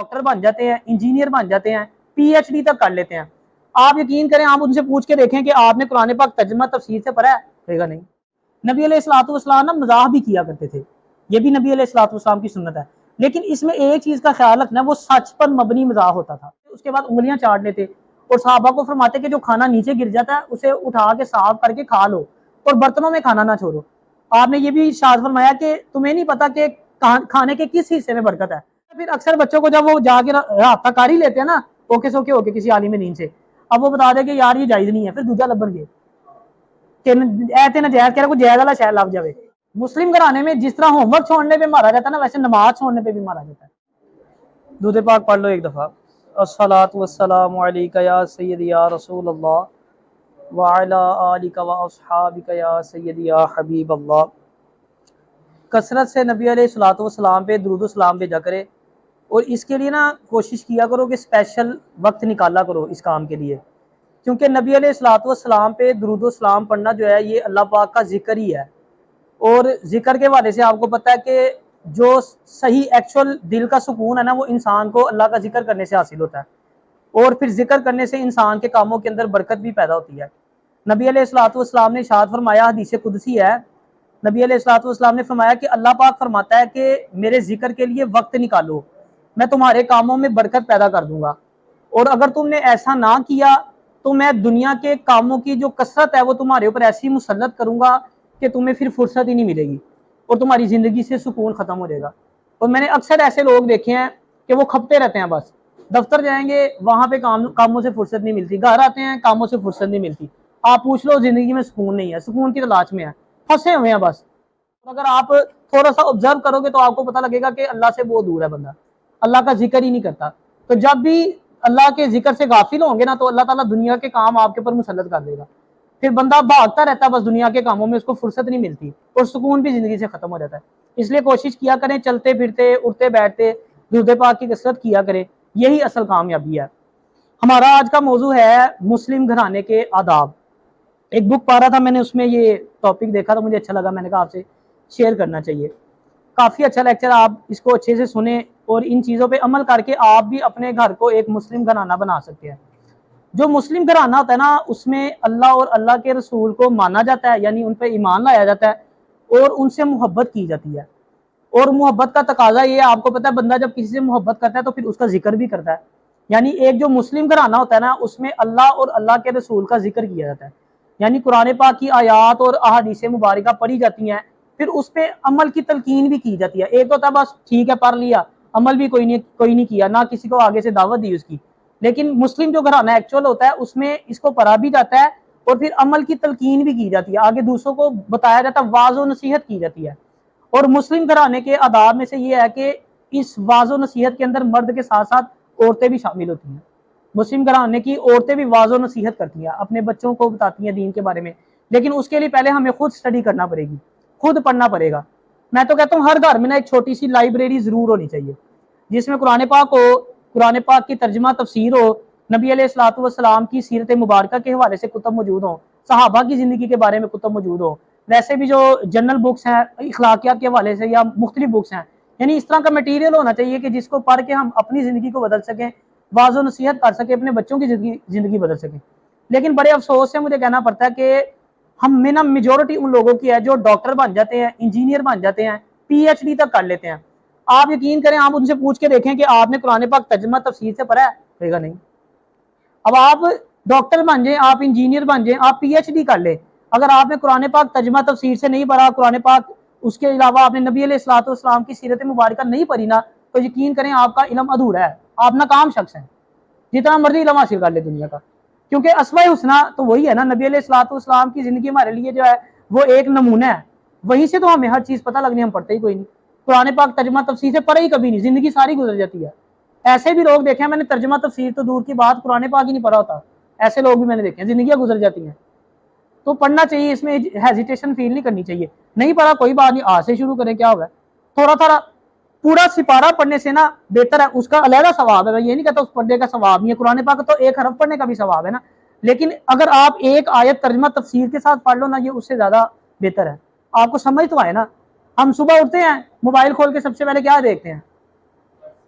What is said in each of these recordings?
Doctor بن جاتے ہیں، engineer بن جاتے ہیں، پی ایچ ڈی تک کر لیتے ہیں۔ آپ یقین کریں، آپ ان سے پوچھ کے دیکھیں کہ آپ نے قرآن پاک ترجمہ تفسیر سے پڑھا ہے؟ کہے گا نہیں۔ نبی علیہ الصلوۃ والسلام نا مزاح بھی کیا کرتے تھے، یہ بھی نبی علیہ الصلوۃ والسلام کی سنت ہے، لیکن اس میں ایک چیز کا خیال رکھنا، وہ سچ پر مبنی مزاح ہوتا تھا۔ اس کے بعد انگلیاں چاٹ لیتے اور صحابہ کو فرماتے کہ جو کھانا نیچے گر جاتا ہے اسے اٹھا کے صاف کر کے کھا لو اور برتنوں میں کھانا نہ چھوڑو۔ آپ نے یہ بھی ارشاد فرمایا کہ تمہیں نہیں پتا کہ کھانے کے کس حصے میں برکت ہے۔ پھر اکثر بچوں کو جب وہ جا کے رابطہ کاری لیتے ہیں نا اوکے سوکے ہو کے کسی عالم دین سے، اب وہ بتا دے کہ یار یہ جائز نہیں ہے، پھر دوجا لبن گے کہ ایتے نجائز کہہ رہا کوئی جائز والا شاید لگ جاوے۔ مسلم گھرانے میں جس طرح ہوم ورک چھوڑنے پہ مارا جاتا ہے نا، ویسے نماز چھوڑنے پہ بھی مارا جاتا ہے۔ درود پاک پڑھ لو ایک دفعہ۔ الصلاۃ والسلام علیک یا سیدی یا رسول اللہ وعلی آلک واصحابک یا سیدی یا حبیب اللہ۔ کثرت سے نبی علیہ الصلوۃ والسلام پہ درود و سلام بھیجا کرے، اور اس کے لیے نا کوشش کیا کرو کہ اسپیشل وقت نکالا کرو اس کام کے لیے، کیونکہ نبی علیہ الصلوۃ والسلام پہ درود و سلام پڑھنا جو ہے یہ اللہ پاک کا ذکر ہی ہے، اور ذکر کے حوالے سے آپ کو پتہ ہے کہ جو صحیح ایکچول دل کا سکون ہے نا، وہ انسان کو اللہ کا ذکر کرنے سے حاصل ہوتا ہے، اور پھر ذکر کرنے سے انسان کے کاموں کے اندر برکت بھی پیدا ہوتی ہے۔ نبی علیہ الصلوۃ والسلام نے ارشاد فرمایا، حدیث قدسی ہے، نبی علیہ الصلوۃ والسلام نے فرمایا کہ اللہ پاک فرماتا ہے کہ میرے ذکر کے لیے وقت نکالو، میں تمہارے کاموں میں برکت پیدا کر دوں گا، اور اگر تم نے ایسا نہ کیا تو میں دنیا کے کاموں کی جو کثرت ہے وہ تمہارے اوپر ایسی مسلط کروں گا کہ تمہیں پھر فرصت ہی نہیں ملے گی، اور تمہاری زندگی سے سکون ختم ہو جائے گا۔ اور میں نے اکثر ایسے لوگ دیکھے ہیں کہ وہ کھپتے رہتے ہیں، بس دفتر جائیں گے وہاں پہ کاموں سے فرصت نہیں ملتی، گھر آتے ہیں کاموں سے فرصت نہیں ملتی، آپ پوچھ لو زندگی میں سکون نہیں ہے، سکون کی تلاش میں ہے، پھنسے ہوئے ہیں بس۔ اگر آپ تھوڑا سا آبزرو کرو گے تو آپ کو پتہ لگے گا کہ اللہ سے بہت دور ہے بندہ، اللہ کا ذکر ہی نہیں کرتا۔ تو جب بھی اللہ کے ذکر سے غافل ہوں گے نا تو اللہ تعالیٰ دنیا کے کام آپ کے اوپر مسلط کر دے گا، پھر بندہ بھاگتا رہتا ہے بس دنیا کے کاموں میں، اس کو فرصت نہیں ملتی اور سکون بھی زندگی سے ختم ہو جاتا ہے۔ اس لیے کوشش کیا کریں، چلتے پھرتے اٹھتے بیٹھتے درود پاک کی کثرت کیا کریں، یہی اصل کامیابی ہے۔ ہمارا آج کا موضوع ہے مسلم گھرانے کے آداب۔ ایک بک پڑھ رہا تھا میں نے، اس میں یہ ٹاپک دیکھا تو مجھے اچھا لگا، میں نے کہا آپ سے شیئر کرنا چاہیے۔ کافی اچھا لیکچر، آپ اس کو اچھے سے سنیں اور ان چیزوں پہ عمل کر کے آپ بھی اپنے گھر کو ایک مسلم گھرانہ بنا سکتے ہیں۔ جو مسلم گھرانہ ہوتا ہے نا، اس میں اللہ اور اللہ کے رسول کو مانا جاتا ہے، یعنی ان پہ ایمان لایا جاتا ہے اور ان سے محبت کی جاتی ہے، اور محبت کا تقاضا یہ ہے، آپ کو پتہ ہے بندہ جب کسی سے محبت کرتا ہے تو پھر اس کا ذکر بھی کرتا ہے، یعنی ایک جو مسلم گھرانہ ہوتا ہے نا اس میں اللہ اور اللہ کے رسول کا ذکر کیا جاتا ہے، یعنی قرآن پاک کی آیات اور احادیث مبارکہ پڑھی جاتی ہیں، پھر اس پہ عمل کی تلقین بھی کی جاتی ہے۔ ایک ہوتا ہے بس ٹھیک ہے پڑھ لیا، عمل بھی کوئی نہیں کیا، نہ کسی کو آگے سے دعوت دی اس کی۔ لیکن مسلم جو گھرانہ ایکچول ہوتا ہے اس میں اس کو پڑھا بھی جاتا ہے اور پھر عمل کی تلقین بھی کی جاتی ہے، آگے دوسروں کو بتایا جاتا ہے، واعظ و نصیحت کی جاتی ہے۔ اور مسلم گھرانے کے آداب میں سے یہ ہے کہ اس واعظ و نصیحت کے اندر مرد کے ساتھ ساتھ عورتیں بھی شامل ہوتی ہیں۔ مسلم گھرانے کی عورتیں بھی واعظ و نصیحت کرتی ہیں، اپنے بچوں کو بتاتی ہیں دین کے بارے میں، لیکن اس کے لیے پہلے ہمیں خود سٹڈی کرنا پڑے گی، خود پڑھنا پڑے گا۔ میں تو کہتا ہوں ہر گھر میں نا ایک چھوٹی سی لائبریری ضرور ہونی چاہیے، جس میں قرآن پاک ہو، قرآن پاک کی ترجمہ تفسیر ہو، نبی علیہ الصلوۃ والسلام کی سیرت مبارکہ کے حوالے سے کتب موجود ہوں، صحابہ کی زندگی کے بارے میں کتب موجود ہوں، ویسے بھی جو جنرل بکس ہیں اخلاقیات کے حوالے سے یا مختلف بکس ہیں، یعنی اس طرح کا میٹیریل ہونا چاہیے کہ جس کو پڑھ کے ہم اپنی زندگی کو بدل سکیں، واعظ و نصیحت کر سکیں، اپنے بچوں کی زندگی بدل سکیں۔ لیکن بڑے افسوس سے مجھے کہنا پڑتا ہے کہ ہم میں نا میجورٹی ان لوگوں کی ہے جو ڈاکٹر بن جاتے ہیں، انجینئر بن جاتے ہیں، پی ایچ ڈی تک کر لیتے ہیں۔ آپ یقین کریں، آپ ان سے پوچھ کے دیکھیں کہ آپ نے قرآن پاک ترجمہ تفسیر سے پڑھا ہے؟ کہے گا نہیں۔ اب آپ ڈاکٹر بن جائیں، آپ انجینئر بن جائیں، آپ پی ایچ ڈی کر لیں، اگر آپ نے قرآن پاک ترجمہ تفسیر سے نہیں پڑھا، قرآن پاک اس کے علاوہ آپ نے نبی علیہ الصلوۃ والسلام کی سیرت مبارکہ نہیں پڑھی نا، تو یقین کریں آپ کا علم ادھورا ہے، آپ ناکام شخص ہیں، جتنا مرضی علم حاصل کر لے دنیا کا۔ کیونکہ اسماء الحسنی تو وہی ہے نا، نبی علیہ الصلوۃ والسلام کی زندگی ہمارے لیے جو ہے وہ ایک نمونہ ہے، وہیں سے تو ہمیں ہر چیز پتہ لگنی، ہم پڑھتے ہی کوئی نہیں، قرآن پاک ترجمہ تفسیر سے پڑھا ہی کبھی نہیں، زندگی ساری گزر جاتی ہے۔ ایسے بھی لوگ دیکھے ہیں میں نے، ترجمہ تفسیر تو دور کی بات، قرآن پاک ہی نہیں پڑھا ہوتا، ایسے لوگ بھی میں نے دیکھے ہیں، زندگیاں گزر جاتی ہیں۔ تو پڑھنا چاہیے، اس میں ہیزیٹیشن فیل نہیں کرنی چاہیے، نہیں پڑھا کوئی بات نہیں، آج سے شروع کریں، کیا ہوگا، تھوڑا تھوڑا پورا سپارہ پڑھنے سے نا بہتر ہے، اس کا علیحدہ ثواب ہے، میں یہ نہیں کہتا اس پڑھنے کا ثواب نہیں ہے، قرآن پاک تو ایک حرف پڑھنے کا بھی ثواب ہے نا، لیکن اگر آپ ایک آیت ترجمہ تفسیر کے ساتھ پڑھ لو نا، یہ اس سے زیادہ بہتر ہے، آپ کو سمجھ تو آئے نا۔ ہم صبح اٹھتے ہیں، موبائل کھول کے سب سے پہلے کیا دیکھتے ہیں؟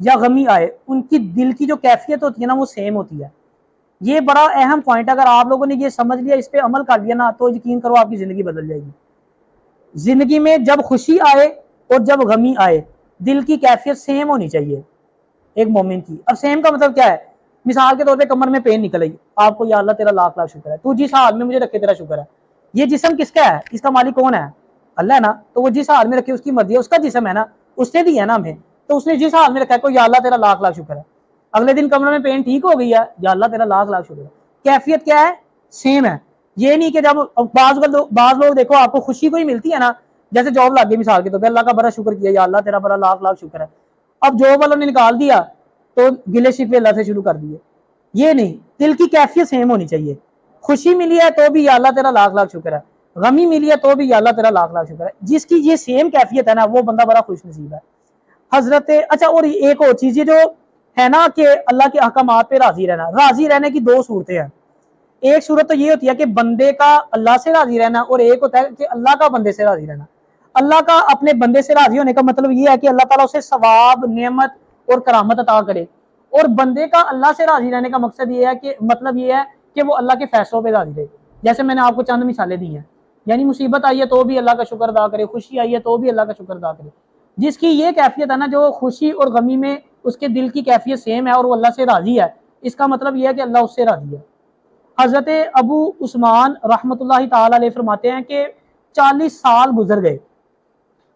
یا غمی آئے ان کی دل کی جو کیفیت ہوتی ہے نا وہ سیم ہوتی ہے. یہ بڑا اہم پوائنٹ، اگر آپ لوگوں نے یہ سمجھ لیا، اس پہ عمل کر لیا نا، تو یقین کرو آپ کی زندگی بدل جائے گی. زندگی میں جب خوشی آئے اور جب غمی آئے دل کی کیفیت سیم ہونی چاہیے ایک مومن کی. اب سیم کا مطلب کیا ہے؟ مثال کے طور پہ کمر میں پین نکل آئی، آپ کو یا اللہ تیرا لاکھ لاکھ شکر ہے، تو جس حال میں مجھے رکھے تیرا شکر ہے. یہ جسم کس کا ہے؟ اس کا مالک کون ہے؟ اللہ ہے نا. تو وہ جس حال میں رکھے اس کی مرضی ہے، اس کا جسم ہے نا، اس نے دیا ہے نا ہمیں، تو اس نے جس حال میں رکھا ہے کو یا اللہ تیرا لاکھ لاکھ شکر ہے. اگلے دن کمر میں پین ٹھیک ہو گئی ہے، یا اللہ تیرا لاکھ لاکھ شکر ہے. کیفیت کیا ہے؟ سیم ہے. یہ نہیں کہ جب بعض لوگ دیکھو آپ کو خوشی کوئی ملتی ہے نا، جیسے جاب لگ گئی مثال کے طور پہ، اللہ کا بڑا شکر کیا، یا اللہ تیرا بڑا لاکھ لاکھ شکر ہے. اب جاب والوں نے نکال دیا تو گلے شکوے اللہ سے شروع کر دیے. یہ نہیں، دل کی کیفیت سیم ہونی چاہیے. خوشی ملی ہے تو بھی یا اللہ تیرا لاکھ لاکھ شکر ہے، غمی ملی ہے تو بھی یا اللہ تیرا لاکھ لاکھ شکر ہے. جس کی یہ سیم کیفیت ہے نا وہ بندہ بڑا خوش نصیب ہے. حضرت اچھا، اور ایک اور چیز یہ جو ہے نا کہ اللہ کے احکامات پہ راضی رہنا، راضی رہنے کی دو صورتیں ہیں. ایک صورت تو یہ ہوتی ہے کہ بندے کا اللہ سے راضی رہنا، اور ایک ہوتا ہے کہ اللہ کا بندے سے راضی رہنا. اللہ کا اپنے بندے سے راضی ہونے کا مطلب یہ ہے کہ اللہ تعالیٰ اسے ثواب، نعمت اور کرامت عطا کرے. اور بندے کا اللہ سے راضی رہنے کا مقصد یہ ہے کہ مطلب یہ ہے کہ وہ اللہ کے فیصلوں پہ راضی رہے. جیسے میں نے آپ کو چند مثالیں دی ہیں، یعنی مصیبت آئی ہے تو بھی اللہ کا شکر ادا کرے، خوشی آئی ہے تو بھی اللہ کا شکر ادا کرے. جس کی یہ کیفیت ہے نا، جو خوشی اور غمی میں اس کے دل کی کیفیت سیم ہے اور وہ اللہ سے راضی ہے، اس کا مطلب یہ ہے کہ اللہ اس سے راضی ہے. حضرت ابو عثمان رحمۃ اللہ تعالی علیہ فرماتے ہیں کہ 40 سال گزر گئے،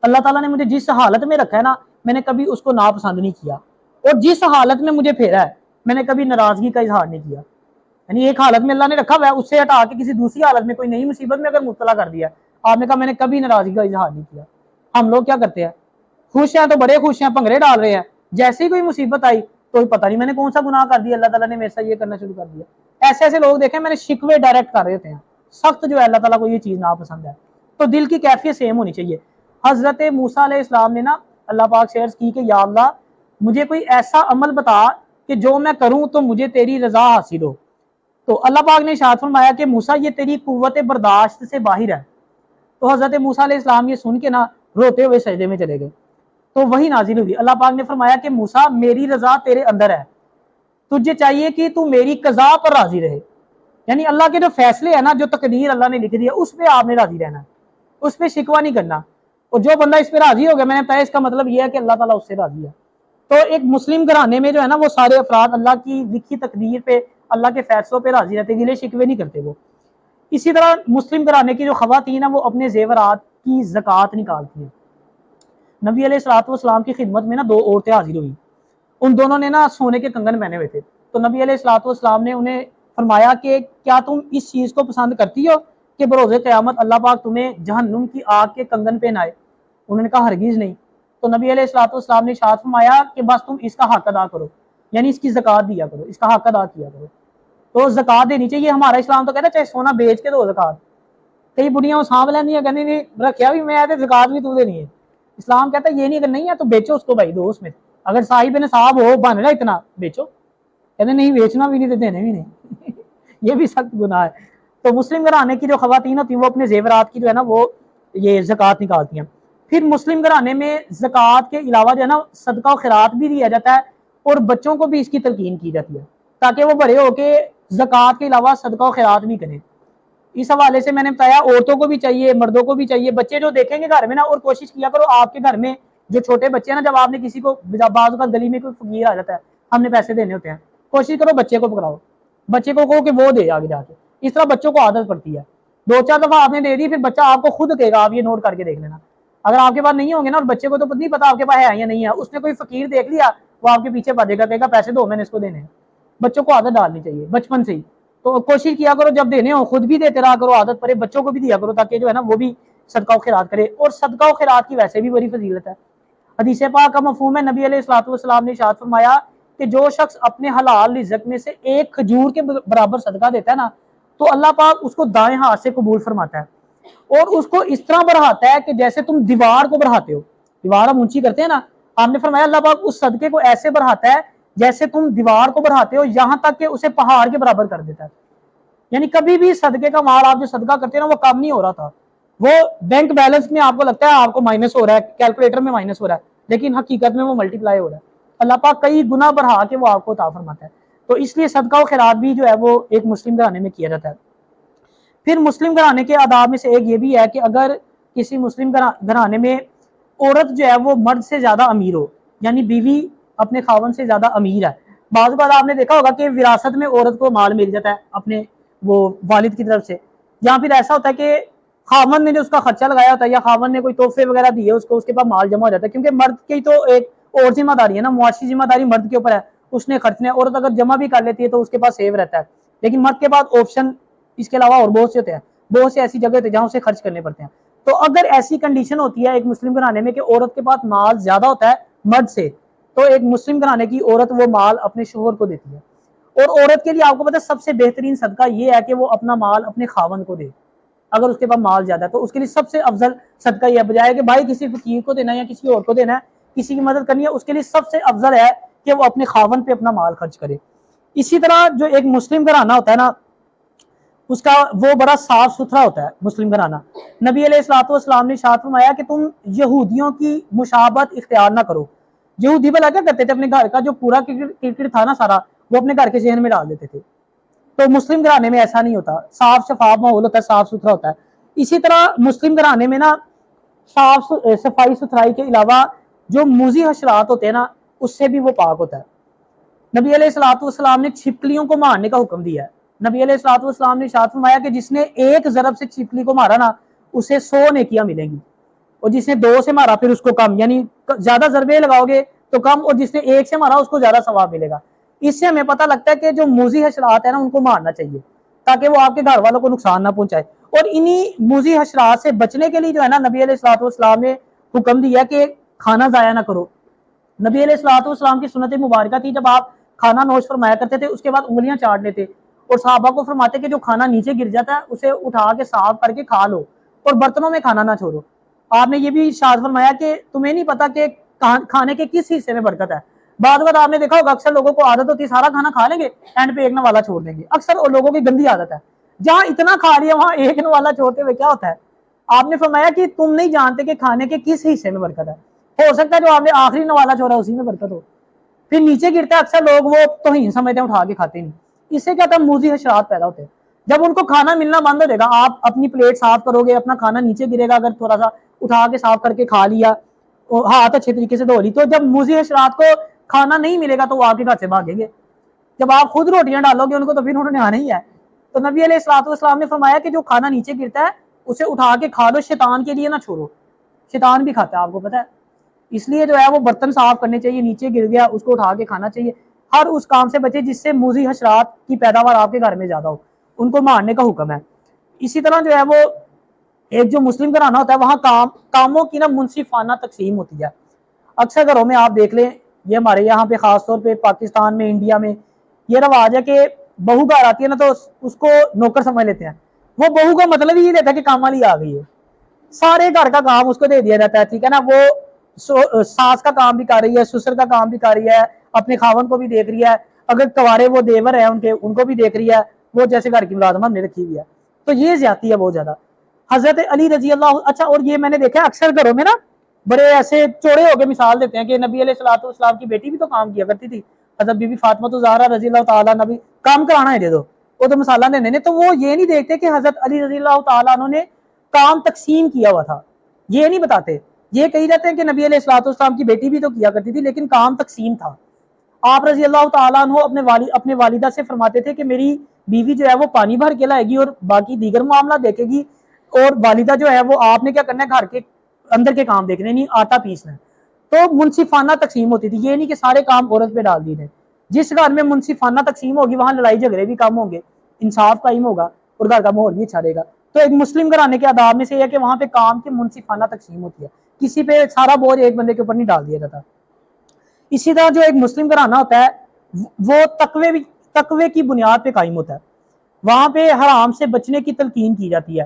اللہ تعالیٰ نے مجھے جس حالت میں رکھا ہے نا، میں نے کبھی اس کو ناپسند نہیں کیا، اور جس حالت میں مجھے پھیرا ہے میں نے کبھی ناراضگی کا اظہار نہیں کیا. یعنی ایک حالت میں اللہ نے رکھا ہوا ہے، اس سے ہٹا کے کسی دوسری حالت میں کوئی نئی مصیبت میں اگر مبتلا کر دیا، آپ نے کہا میں نے کبھی ناراضگی کا اظہار نہیں کیا. ہم لوگ کیا کرتے ہیں؟ خوش ہیں تو بڑے خوش ہیں، بھنگڑے ڈال رہے ہیں، جیسے ہی کوئی مصیبت آئی تو پتہ نہیں میں نے کون سا گناہ کر دیا، اللہ تعالیٰ نے میرے سے یہ کرنا شروع کر دیا. ایسے ایسے لوگ دیکھیں میں نے شکوے ڈائریکٹ کر رہے ہوتے ہیں، سخت جو ہے اللہ تعالیٰ کو یہ چیز ناپسند ہے. تو دل کی کیفیت سیم ہونی چاہیے. حضرت موسیٰ علیہ السلام نے نا اللہ پاک سے عرض کی کہ یا اللہ مجھے کوئی ایسا عمل بتا کہ جو میں کروں تو مجھے تیری رضا حاصل ہو. تو اللہ پاک نے ارشاد فرمایا کہ موسیٰ یہ تیری قوت برداشت سے باہر ہے. تو حضرت موسیٰ علیہ السلام یہ سن کے نا روتے ہوئے سجدے میں چلے گئے. تو وہی نازل ہوئی، اللہ پاک نے فرمایا کہ موسیٰ میری رضا تیرے اندر ہے، تجھے چاہیے کہ تو میری قضا پر راضی رہے. یعنی اللہ کے جو فیصلے ہیں نا، جو تقدیر اللہ نے لکھ دی ہے، اس پہ آپ نے راضی رہنا ہے، اس پہ شکوہ نہیں کرنا. اور جو بندہ اس پہ راضی ہو گیا، میں نے بتایا اس کا مطلب یہ ہے کہ اللہ تعالیٰ اس سے راضی ہے. تو ایک مسلم گھرانے میں جو ہے نا وہ سارے افراد اللہ کی لکھی تقدیر پہ، اللہ کے فیصلوں پہ راضی رہتے، گلے شکوے نہیں کرتے وہ. اسی طرح مسلم گھرانے کی جو خواتین ہیں وہ اپنے زیورات کی زکوٰۃ نکالتی ہیں. نبی علیہ الصلوۃ والسلام کی خدمت میں نا 2 عورتیں حاضر ہوئی، ان دونوں نے نا سونے کے کنگن پہنے ہوئے تھے. تو نبی علیہ الصلوۃ والسلام نے انہیں فرمایا کہ کیا تم اس چیز کو پسند کرتی ہو کہ بروز قیامت اللہ پاک تمہیں جہنم کی آگ کے کنگن پہنائے؟ انہوں نے کہا ہرگز نہیں. تو نبی علیہ الصلوۃ والسلام نے ارشاد فرمایا کہ بس تم اس کا حق ادا کرو، یعنی اس کی زکوٰۃ دیا کرو، اس کا حق ادا کیا کرو. تو زکوٰۃ دینی چاہیے. ہمارا اسلام تو کہتا ہے چاہے سونا بیچ کے دو زکوٰۃ. کئی بڑیاں سانپ لینی ہیں، کہنے نہیں رکھیا بھی میں زکوٰۃ بھی تو دینی ہے. اسلام کہتا ہے یہ نہیں، اگر نہیں ہے تو بیچو اس کو بھائی، دو اس میں. اگر صاحب نصاب ہو بن رہا اتنا بیچو، کہتے نہیں بیچنا بھی نہیں تو دینے بھی نہیں یہ بھی سخت گناہ ہے. تو مسلم گھرانے کی جو خواتین ہوتی ہیں وہ اپنے زیورات کی جو ہے نا وہ یہ زکوٰۃ نکالتی ہیں. پھر مسلم گھرانے میں زکوٰۃ کے علاوہ جو ہے نا صدقہ و خیرات بھی دیا جاتا ہے، اور بچوں کو بھی اس کی تلقین کی جاتی ہے تاکہ وہ بڑے ہو کے زکوٰۃ کے علاوہ صدقہ و خیرات بھی کریں. اس حوالے سے میں نے بتایا عورتوں کو بھی چاہیے، مردوں کو بھی چاہیے. بچے جو دیکھیں گے گھر میں نا، اور کوشش کیا کرو آپ کے گھر میں جو چھوٹے بچے ہیں نا، جب آپ نے کسی کو بعض اوقات گلی میں کوئی فقیر آ جاتا ہے، ہم نے پیسے دینے ہوتے ہیں، کوشش کرو بچے کو پکڑاؤ، بچے کو کہو کہ وہ دے آگے جا کے. اس طرح بچوں کو عادت پڑتی ہے. 2-4 دفعہ آپ نے دے دی، پھر بچہ آپ کو خود کہے گا، آپ یہ نوٹ کر کے دیکھ لینا. اگر آپ کے پاس نہیں ہوں گے نا، اور بچے کو تو نہیں پتا آپ کے پاس ہے یا نہیں ہے، اس نے کوئی فقیر دیکھ لیا وہ آپ کے پیچھے بھاگے گا، کہے گا پیسے دو میں نے اس کو دینے ہیں. بچوں کو عادت ڈالنی چاہیے بچپن سے ہی. تو کوشش کیا کرو جب دینے ہو خود بھی دیتے رہا کرو، عادت پڑے بچوں کو بھی دیا کرو تاکہ جو ہے نا وہ بھی صدقہ و خیرات کرے. اور صدقہ و خیرات کی ویسے بھی بڑی فضیلت ہے. حدیث پاک کا مفہوم ہے، نبی علیہ الصلوۃ والسلام نے ارشاد فرمایا کہ جو شخص اپنے حلال رزق میں سے ایک کھجور کے برابر صدقہ دیتا ہے نا، تو اللہ پاک اس کو دائیں ہاتھ سے قبول فرماتا ہے، اور اس کو اس طرح بڑھاتا ہے کہ جیسے تم دیوار کو بڑھاتے ہو. دیوار ہم اونچی کرتے ہیں نا، آپ نے فرمایا اللہ پاک اس صدقے کو ایسے بڑھاتا ہے جیسے تم دیوار کو بڑھاتے ہو، یہاں تک کہ اسے پہاڑ کے برابر کر دیتا ہے. یعنی کبھی بھی صدقے کا مال آپ جو صدقہ کرتے ہیں نا وہ کم نہیں ہو رہا تھا. وہ بینک بیلنس میں آپ کو لگتا ہے آپ کو مائنس ہو رہا ہے، کیلکولیٹر میں مائنس ہو رہا ہے، لیکن حقیقت میں وہ ملٹی پلائی ہو رہا ہے. اللہ پاک کئی گنا بڑھا کے وہ آپ کو عطا فرماتا ہے. تو اس لیے صدقہ و خیرات بھی جو ہے وہ ایک مسلم گھرانے میں کیا جاتا ہے. پھر مسلم گھرانے کے آداب میں سے ایک یہ بھی ہے کہ اگر کسی مسلم گھرانے میں عورت جو ہے وہ مرد سے زیادہ امیر ہو، یعنی بیوی اپنے خاوند سے زیادہ امیر ہے. بعض بار آپ نے دیکھا ہوگا کہ وراثت میں عورت کو مال مل جاتا ہے اپنے وہ والد کی طرف سے، یا پھر ایسا ہوتا ہے کہ خاوند نے جو اس کا خرچہ لگایا ہوتا ہے یا خاوند نے کوئی تحفے وغیرہ دیے اس کو، اس کے پاس مال جمع ہو جاتا ہے. کیونکہ مرد کی تو ایک اور ذمہ داری ہے نا، معاشی ذمہ داری مرد کے اوپر ہے، اس نے خرچنے. عورت اگر جمع بھی کر لیتی ہے تو اس کے پاس سیو رہتا ہے. لیکن مرد کے پاس آپشن اس کے علاوہ اور بہت سے ہوتے ہیں، بہت سے ایسی جگہ ہوتے ہیں جہاں اسے خرچ کرنے پڑتے ہیں. تو اگر ایسی کنڈیشن ہوتی ہے ایک مسلم گھرانے میں کہ عورت کے پاس مال زیادہ ہوتا ہے مرد سے، تو ایک مسلم گھرانے کی عورت وہ مال اپنے شوہر کو دیتی ہے. اور عورت کے لیے آپ کو پتہ ہے سب سے بہترین صدقہ یہ ہے کہ وہ اپنا مال اپنے خاوند کو دے. اگر اس کے پاس مال زیادہ ہے تو اس کے لیے سب سے افضل صدقہ یہ ہے، بجائے کہ بھائی کسی فقیر کو دینا ہے یا کسی اور کو دینا ہے، کسی کی مدد کرنی ہے، اس کے لیے سب سے افضل ہے کہ وہ اپنے خاوند پہ اپنا مال خرچ کرے. اسی طرح جو ایک مسلم گھرانہ ہوتا ہے نا، اس کا وہ بڑا صاف ستھرا ہوتا ہے مسلم گھرانہ. نبی علیہ الصلوۃ والسلام نے ارشاد فرمایا کہ تم یہودیوں کی مشابہت اختیار نہ کرو. یہودی بھلا کیا کرتے تھے، اپنے گھر کا جو پورا کرکٹ تھا نا سارا وہ اپنے گھر کے ذہن میں ڈال دیتے تھے. تو مسلم گھرانے میں ایسا نہیں ہوتا، صاف شفاف ماحول ہوتا ہے، صاف ستھرا ہوتا ہے. اسی طرح مسلم گھرانے میں نا صاف صفائی ستھرائی کے علاوہ جو موذی حشرات ہوتے ہیں نا اس سے بھی وہ پاک ہوتا ہے. نبی علیہ الصلوۃ والسلام نے چھپکلیوں کو مارنے کا حکم دیا ہے. نبی علیہ الصلوۃ والسلام نے ارشاد فرمایا کہ جس نے ایک ضرب سے چھپکلی کو مارا نا اسے 100 نیکیاں ملیں گی، اور جس نے 2 سے مارا پھر اس کو کم، یعنی زیادہ ضربے لگاؤ گے تو کم، اور جس نے 1 سے مارا اس کو زیادہ ثواب ملے گا. اس سے ہمیں پتہ لگتا ہے کہ جو موذی حشرات ہیں نا ان کو مارنا چاہیے تاکہ وہ آپ کے گھر والوں کو نقصان نہ پہنچائے. اور انہی موذی حشرات سے بچنے کے لیے جو ہے نا نبی علیہ الصلوۃ والسلام نے حکم دیا کہ کھانا ضائع نہ کرو. نبی علیہ الصلوۃ والسلام کی سنت مبارکہ تھی جب آپ کھانا نوش فرمایا کرتے تھے اس کے بعد انگلیاں چاٹ لیتے اور صحابہ کو فرماتے کہ جو کھانا نیچے گر جاتا ہے اسے اٹھا کے صاف کر کے کھا لو اور برتنوں میں کھانا نہ چھوڑو. آپ نے یہ بھی ارشاد فرمایا کہ تمہیں نہیں پتا کہ کھانے کے کس حصے میں برکت ہے. بعد آپ نے دیکھا ہوگا اکثر لوگوں کو عادت ہوتی ہے سارا کھانا کھا لیں گے اینڈ پہ ایک نوالا چھوڑ دیں گے. اکثر لوگوں کی گندی عادت ہے، جہاں اتنا کھا رہی ہے وہاں ایک نوالا چھوڑتے ہوئے کیا ہوتا ہے. آپ نے فرمایا کہ تم نہیں جانتے کہ کھانے کے کس حصے میں برکت ہے. ہو سکتا ہے جو آپ نے آخری نوالا چھوڑا اسی میں برکت ہو. پھر نیچے گرتا ہے، اکثر لوگ وہ توہین سمجھتے ہیں اٹھا کے کھاتے نہیں. اس سے کیا ہوتا ہے موذی حشرات پیدا ہوتے ہیں. جب ان کو کھانا ملنا بند ہو جائے گا، آپ اپنی پلیٹ صاف کرو گے، اپنا کھانا نیچے گرے گا، اگر تھوڑا سا اٹھا کے صاف کر کے کھا لیا، ہاتھ اچھے طریقے سے دھو لی، تو جب موذی حشرات کو کھانا نہیں ملے گا تو وہ آپ کے گھر سے بھاگیں گے. جب آپ خود روٹیاں ڈالو گے ان کو تو پھر انہوں نے آنا ہی ہے. تو نبی علیہ الصلوۃ والسلام نے فرمایا کہ جو کھانا نیچے گرتا ہے اسے اٹھا کے کھا لو، شیطان کے لیے نہ چھوڑو. شیطان بھی کھاتا ہے آپ کو پتہ ہے، اس لیے جو ہے وہ برتن صاف کرنے چاہیے، نیچے گر گیا اس کو اٹھا کے کھانا چاہیے. ہر اس کام سے بچے جس سے موذی حشرات کی پیداوار آپ کے گھر میں زیادہ ہو، ان کو مارنے کا حکم ہے. اسی طرح جو ہے وہ ایک جو مسلم گھرانہ ہوتا ہے وہاں کاموں کی نا منصفانہ تقسیم ہوتی ہے. اکثر گھروں میں آپ دیکھ لیں، یہ ہمارے یہاں پہ خاص طور پہ پاکستان میں، انڈیا میں یہ رواج ہے کہ بہو گھر آتی ہے نا تو اس کو نوکر سمجھ لیتے ہیں. وہ بہو کا مطلب ہی یہ لیتا ہے کہ کام والی آ گئی ہے، سارے گھر کا کام اس کو دے دیا جاتا ہے. ٹھیک ہے نا، وہ ساس کا کام بھی کر رہی ہے، سسر کا کام بھی کر رہی ہے، اپنے خاون کو بھی دیکھ رہی ہے، اگر کوارے وہ دیور ہیں ان کو بھی دیکھ رہی ہے، وہ جیسے گھر کی ملازمت ہم نے رکھی ہوئی ہے. تو یہ زیادتی ہے بہت زیادہ. حضرت علی رضی اللہ، اچھا اور یہ میں نے دیکھا اکثر گھروں میں نا بڑے ایسے چوڑے ہو کے مثال دیتے ہیں کہ نبی علیہ الصلوۃ والسلام کی بیٹی بھی تو کام کیا کرتی تھی، حضرت بی بی فاطمہ الزہرا رضی اللہ تعالیٰ، نبی کام کرانا ہے دے دو وہ تو مسالہ دینے نے. تو وہ یہ نہیں دیکھتے کہ حضرت علی رضی اللہ تعالیٰ عنہ نے کام تقسیم کیا ہوا تھا، یہ نہیں بتاتے. یہ کہی جاتے ہیں کہ نبی علیہ الصلوۃ والسلام کی بیٹی بھی تو کیا کرتی تھی لیکن کام تقسیم تھا. آپ رضی اللہ تعالیٰ عنہ اپنے والدہ سے فرماتے تھے کہ میری بیوی جو ہے وہ پانی بھر کے لائے گی اور باقی دیگر معاملہ دیکھے گی، اور والدہ جو ہے وہ آپ نے کیا کرنا ہے گھر کے اندر کے کام دیکھنے، نہیں آٹا پیسنا ہے. تو منصفانہ تقسیم ہوتی تھی، یہ نہیں کہ سارے کام عورت پہ ڈال دیے. جس گھر میں منصفانہ تقسیم ہوگی وہاں لڑائی جھگڑے بھی کم ہوں گے، انصاف قائم ہوگا اور گھر کا ماحول بھی اچھا رہے گا. تو ایک مسلم گھرانے کے آداب میں سے یہ ہے کہ وہاں پہ کام کی منصفانہ تقسیم ہوتی ہے، کسی پہ سارا بوجھ ایک بندے کے اوپر نہیں ڈال دیا جاتا. اسی طرح جو ایک مسلم گھرانہ ہوتا ہے وہ تقوی کی بنیاد پہ قائم ہوتا ہے. وہاں پہ حرام سے بچنے کی تلقین کی جاتی ہے.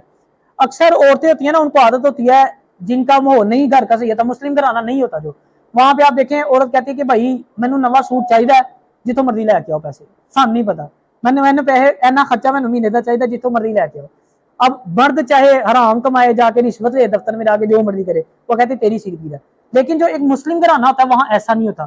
اکثر عورتیں ہوتی ہیں نا ان کو عادت ہوتی ہے جن کا ماحول نہیں گھر کا صحیح ہوتا، مسلم گھرانہ نہیں ہوتا جو، وہاں پہ آپ دیکھیں عورت کہتی ہے کہ بھائی مینوں نواں سوٹ چاہیے جتوں مرضی لے کے آؤ، پیسے سان نہیں پتا، میں پیسے اینا خرچہ میں مہینے کا چاہیے جتوں مرضی لے کے آؤ. اب مرد چاہے حرام کمائے، جا کے رشوت لے دفتر میں جا کے جو مرضی کرے، وہ کہتے تیری سیکھ ہے. لیکن جو ایک مسلم گھرانہ ہوتا ہے وہاں ایسا نہیں ہوتا.